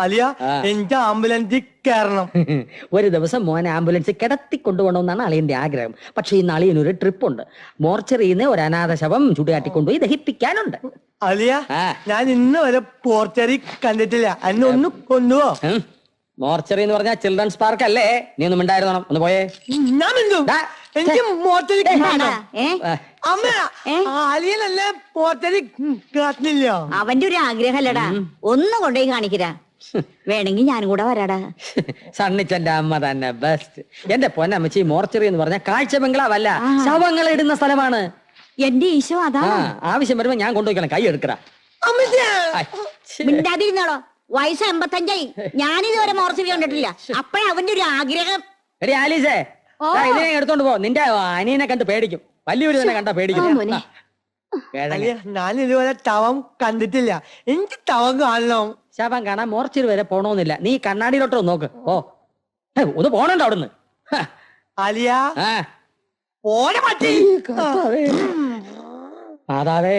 അലിയ എനിക്ക് ആംബുലൻസിൽ കയറണം. ഒരു ദിവസം മോനെ ആംബുലൻസ് കിടത്തി കൊണ്ടുപോകണമെന്നാണ് അളിയന്റെ ആഗ്രഹം. പക്ഷെ ഇന്ന് അളിയനൊരു ട്രിപ്പ് ഉണ്ട്. മോർച്ചറിയിൽ നിന്ന് ഒരു അനാഥ ശവം ചുടുകാട്ടിക്കൊണ്ടുപോയി ദഹിപ്പിക്കാനുണ്ട്. അലിയ ഞാൻ ഇന്ന് വരെ പോർച്ചറി കണ്ടിട്ടില്ല. എന്നെ ഒന്ന് കൊണ്ടുപോ. മോർച്ചറി എന്ന് പറഞ്ഞാൽ ചിൽഡ്രൻസ് പാർക്ക് അല്ലേ? നീ ഒന്നും ഉണ്ടായിരുന്നോ? ഒന്ന് പോയേ. ഞാൻ എനിക്ക് മോർച്ചറി അമ്മ അലിയനല്ല പോർച്ചറി കാട്ടില്ല. അവന്റെ ഒരു ആഗ്രഹമല്ലടാ, ഒന്ന് കൊണ്ടുപോയി കാണിക്കരാ. വേണമെങ്കിൽ ഞാനും കൂടെ വരാടാ. സണ്ണിച്ചന്റെ അമ്മ തന്നെ ബെസ്റ്റ്. എന്റെ പൊന്നമ്മച്ചി, മോർച്ചറി എന്ന് പറഞ്ഞാൽ കാഴ്ച ബംഗ്ലാവല്ല, ശവങ്ങൾ ഇടുന്ന സ്ഥലമാണ്. എന്റെ ഈശോ, അതാ ആവശ്യം വരുമ്പോ ഞാൻ കൊണ്ടുപോയിക്കണം. കൈ എടുക്കടാ. മിണ്ടാതിരുന്നോളോ. വയസ്സ് 85. ഞാനിതുവരെ മോർച്ചറി കണ്ടിട്ടില്ല. അപ്പഴ അവന്റെ ഒരു ആഗ്രഹം. എടി ആലീസേ, ഇതിനെ എടുത്തോണ്ട് പോ. നിന്റെ അനിയനെ കണ്ട് പേടിക്കും. വലിയൊരു തന്നെ കണ്ടാ പേടിക്കും. ഞാൻ ഇതുവരെ തവം കണ്ടിട്ടില്ല. എനിക്ക് തവം കാണണം. ശവം കാണാൻ മോർച്ചറി വരെ പോണോന്നില്ല. നീ കണ്ണാടിയിലോട്ടോ നോക്ക്. ഓ ഒന്ന് പോണുണ്ടോ അവിടുന്ന്? അലിയ പോരെ പറ്റി. മാതാവേ,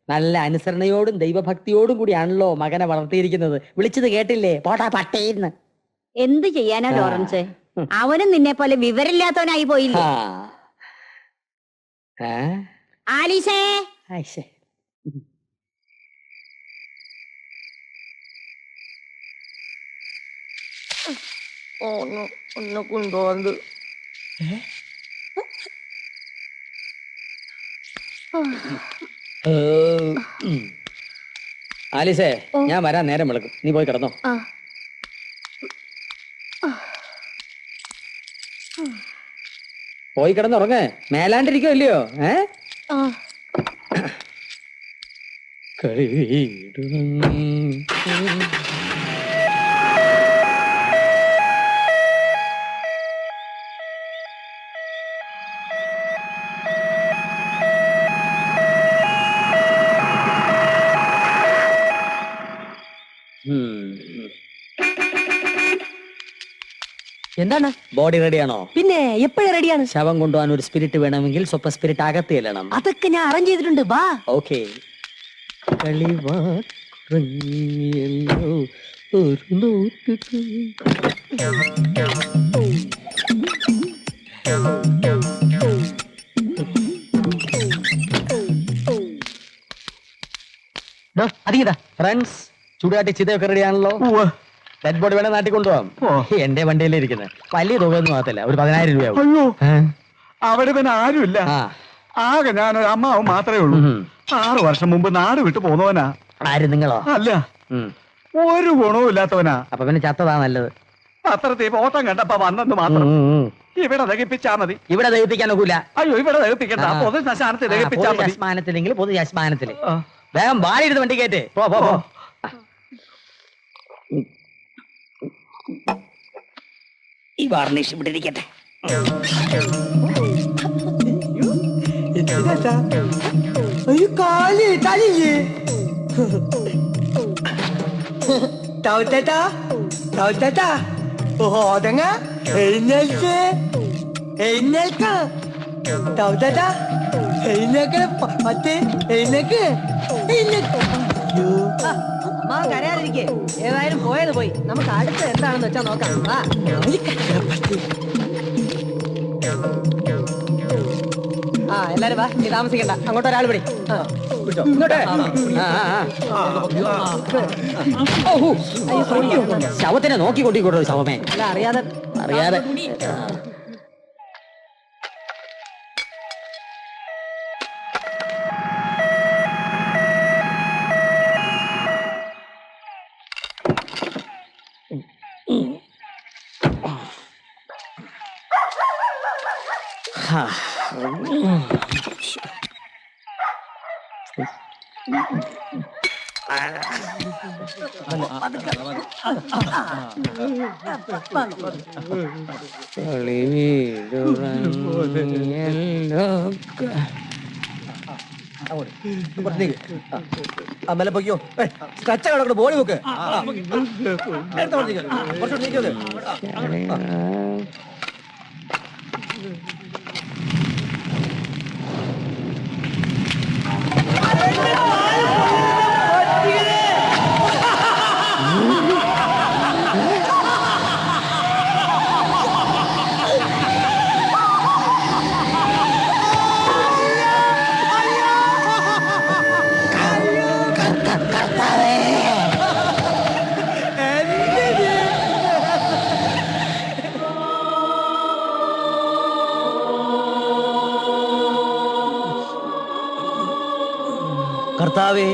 നല്ല അനുസരണയോടും ദൈവഭക്തിയോടും കൂടിയാണല്ലോ മകനെ വളർത്തിയിരിക്കുന്നത്. വിളിച്ചത് കേട്ടില്ലേ? പോട്ടാ പട്ടേന്ന്. എന്ത് ചെയ്യാനാ ലോറൻസ്? അവനും നിന്നെ പോലെ വിവരമില്ലാത്തവനായി പോയില്ലേ? ആലീസേ, ഒന്ന് കൊണ്ടുപോകുന്നത്. ആലീസേ, ഞാൻ വരാൻ നേരം വിളക്കും. നീ പോയി കിടന്നോ. പോയി കിടന്നുറങ്ങ്. മേലാണ്ടിരിക്കോ ഇല്ലയോ? എന്താണ്? ബോഡി റെഡിയാണോ? പിന്നെ എപ്പോഴും റെഡിയാണ്. ശവം കൊണ്ടുപോകാൻ ഒരു സ്പിരിറ്റ് വേണമെങ്കിൽ സ്വപ്ന സ്പിരിറ്റ് അകത്ത് ചെല്ലണം. അതൊക്കെ ഞാൻ അറേഞ്ച് ചെയ്തിട്ടുണ്ട്. വാ. ഓക്കെ. ഫ്രണ്ട്സ്, ചൂടാട്ടി ചിതയൊക്കെ റെഡിയാണല്ലോ. ഡെഡ് ബോഡി വേണേ നാട്ടിൽ കൊണ്ടുപോകാം. എന്റെ വണ്ടിയിലേ ഇരിക്കുന്നത്. വലിയ തുക ഒന്നും ആകത്തില്ല. ഒരു 10,000 രൂപയാവും. അവിടെ പിന്നെ ആരുമില്ല. ആകെ ഞാനൊരു അമ്മാവും മാത്രമേ ഉള്ളൂ. 6 വർഷം മുമ്പ് നാട് വിട്ടു പോന്നവനാ. ആര്, നിങ്ങളോ? അല്ല, ഒരു ഗുണവും ഇല്ലാത്തവനാ. അപ്പൊ പിന്നെ ചത്തതാ നല്ലത്. പത്രത്തിൽ ഓട്ടം കണ്ടപ്പോ വന്നെന്ന് മാത്രം. ഇവിടെ ദഹിപ്പിച്ചാ മതി. ഇവിടെ ദഹിപ്പിക്കാൻ ഒക്കില്ല. അയ്യോ, ഇവിടെ ദഹിപ്പിക്കണ്ട. പൊതു ശ്മശാനത്തിൽ ദഹിപ്പിച്ചാ മതി. ശ്മശാനത്തിലെങ്കിൽ പൊതു ശ്മശാനത്തില്. വേഗം ബാലി എടുത്ത് വണ്ടി കയറ്റേ. പോ പോ പോ. ഈ വാർണിഷ് ഇവിടെ ഇരിക്കട്ടെ. ഓതങ്ങ എഴുന്നേൽക്ക്, എഴുന്നേൽക്ക. എഴുന്നേക്ക്, പത്ത് എഴുന്നേക്ക്, എഴുന്നേക്ക്. അമ്മ കരയാതിരിക്കേ. ഏതായാലും പോയത് പോയി. നമുക്ക് അടുത്ത് എന്താണെന്ന് വെച്ചാ നോക്കാം. എല്ലാരും വാ. നീ താമസിക്കണ്ട. അങ്ങോട്ട് ഒരാൾ വിളി. ശവത്തിനെ നോക്കിക്കൊണ്ടിരിക്കോട്ടോ. ശവമേ അല്ല, അറിയാതെ അറിയാതെ. അമ്മലെ പൊയ്ക്കോ. കച്ച കിടക്കണ ബോഡി നോക്ക്. കർത്താവെ,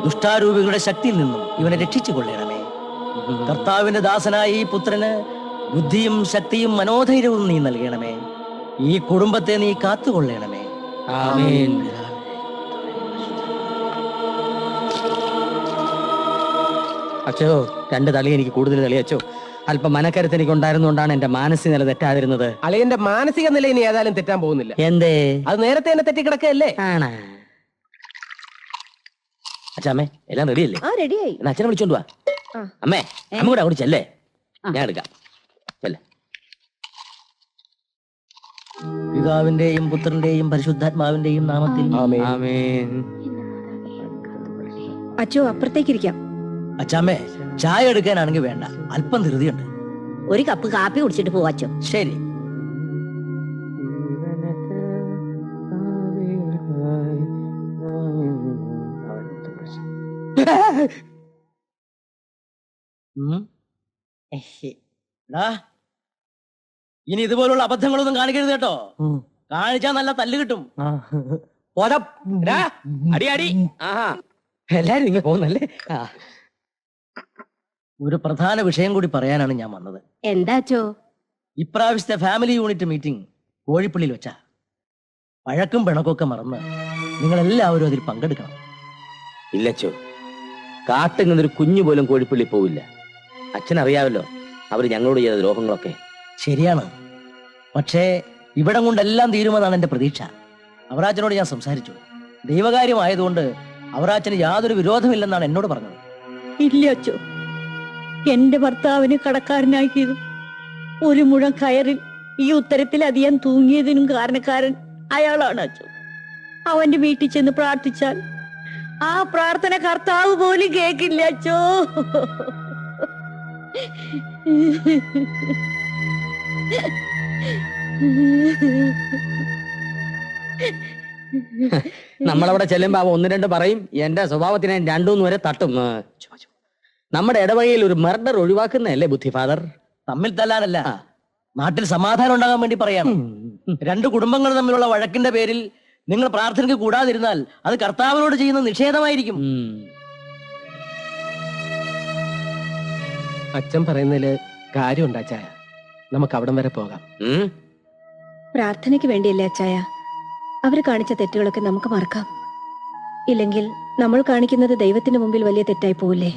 ദുഷ്ടാരൂപികളുടെ ശക്തിയിൽ നിന്നും ഇവനെ രക്ഷിച്ചു കൊള്ളണമേ. കർത്താവിന്റെ ദാസനായ ഈ പുത്രന് ബുദ്ധിയും ശക്തിയും മനോധൈര്യവും നീ നൽകണമേ. ഈ കുടുംബത്തെ നീ കാത്തുകൊള്ളണമേ. ആമേൻ. അച്ഛോ, 2 തളി എനിക്ക് കൂടുതൽ തളി അച്ഛോ. അല്പം മനക്കരുത്ത് എനിക്ക് ഉണ്ടായിരുന്നുകൊണ്ടാണ് എന്റെ മാനസിക നില തെറ്റാതിരുന്നത്. അളിയന്റെ മാനസിക നില ഇനി ഏതായാലും തെറ്റാൻ പോകുന്നില്ല. എന്തേ? അത് നേരത്തെ തന്നെ തെറ്റിക്കിടക്കല്ലേ? ആണാ? അച്ഛാമ്മേ, എല്ലാം റെഡിയല്ലേ? ആ റെഡിയായി. എന്നാ അച്ഛനെ വിളിച്ചോണ്ട് വാ. അമ്മേ, അമ്മ കൂടെ അവിടെ ചെല്ലേ, ഞാൻ എടുക്കാം. ചെല്ലേ. പിതാവിന്റെയും പുത്രന്റെയും പരിശുദ്ധാത്മാവിന്റെയും നാമത്തിൽ ആമേൻ. അച്ചോ, അപ്പുറത്തേക്കിരിക്കാം. അച്ചാമ്മേ, ചായ എടുക്കാനാണെങ്കിൽ വേണ്ട, അല്പം ധൃതിയുണ്ട്. ഒരു കപ്പ് കാപ്പി കുടിച്ചിട്ട് പോവാച്ചോ. ശരി. എടാ, ഇനി ഇതുപോലുള്ള അബദ്ധങ്ങളൊന്നും കാണിക്കരുത് കേട്ടോ. കാണിച്ചാൽ നല്ല തല്ല് കിട്ടും. അടി അടി. ആഹാ, എല്ലാരും ഇങ്ങനെ പോകുന്നല്ലേ? ഒരു പ്രധാന വിഷയം കൂടി പറയാനാണ് ഞാൻ വന്നത്. എന്താച്ചോ? ഇപ്രാവശ്യത്തെ ഫാമിലി യൂണിറ്റ് മീറ്റിംഗ് കോഴിപ്പള്ളിയിൽ വെച്ചാ. പഴക്കും പിണക്കൊക്കെ മറന്ന് നിങ്ങൾ എല്ലാവരും അതിൽ പങ്കെടുക്കണം. ഇല്ലച്ചോ, കാട്ടിങ്ങനൊരു കുഞ്ഞു പോലും കോഴിപ്പള്ളി പോവില്ല. അച്ഛനറിയാവല്ലോ അവര് ഞങ്ങളോട് ചെയ്ത ദ്രോഹങ്ങളൊക്കെ. ശരിയാണ്, പക്ഷേ ഇവിടം കൊണ്ടെല്ലാം തീരുമെന്നാണ് എന്റെ പ്രതീക്ഷ. അവറാച്ചനോട് ഞാൻ സംസാരിച്ചു. ദൈവകാര്യമായതുകൊണ്ട് അവറാച്ചന് യാതൊരു വിരോധമില്ലെന്നാണ് എന്നോട് പറഞ്ഞത്. ഇല്ല അച്ചോ, എന്റെ ഭർത്താവിന് കടക്കാരനാക്കിയതും 1 മുഴം കയറിൽ ഈ ഉത്തരത്തിലധികം തൂങ്ങിയതിനും കാരണക്കാരൻ അയാളാണ് അച്ചോ. അവന്റെ വീട്ടിൽ ചെന്ന് പ്രാർത്ഥിച്ചാൽ ആ പ്രാർത്ഥന കർത്താവ് പോലും കേക്കില്ല അച്ചോ. നമ്മളവിടെ ചെല്ലുമ്പോ അവ 1-2 പറയും. എന്റെ സ്വഭാവത്തിനെ 2-3 വരെ തട്ടും. നമ്മുടെ ഇടവകയിൽ ഒരു മർഡർ ഒഴിവാക്കുന്നതല്ലേ ബുദ്ധി ഫാദർ? തമ്മിൽ തല്ലാനല്ല, നാട്ടിൽ സമാധാനം ഉണ്ടാകാൻ വേണ്ടി പറയാണ്. 2 കുടുംബങ്ങൾ തമ്മിലുള്ള വഴക്കിന്റെ പേരിൽ നിങ്ങൾ പ്രാർത്ഥനയ്ക്ക് കൂടാതിരുന്നാൽ അത് കർത്താവിനോട് ചെയ്യുന്ന നിഷേധമായിരിക്കും. അച്ഛൻ പറയുന്നതില് കാര്യമുണ്ട് അച്ചായ. നമുക്ക് അവിടം വരെ പോകാം. പ്രാർത്ഥനയ്ക്ക് വേണ്ടിയല്ലേ അച്ചായ? അവര് കാണിച്ച തെറ്റുകളൊക്കെ നമുക്ക് മറക്കാം. ഇല്ലെങ്കിൽ നമ്മൾ കാണിക്കുന്നത് ദൈവത്തിന്റെ മുമ്പിൽ വലിയ തെറ്റായി പോവില്ലേ?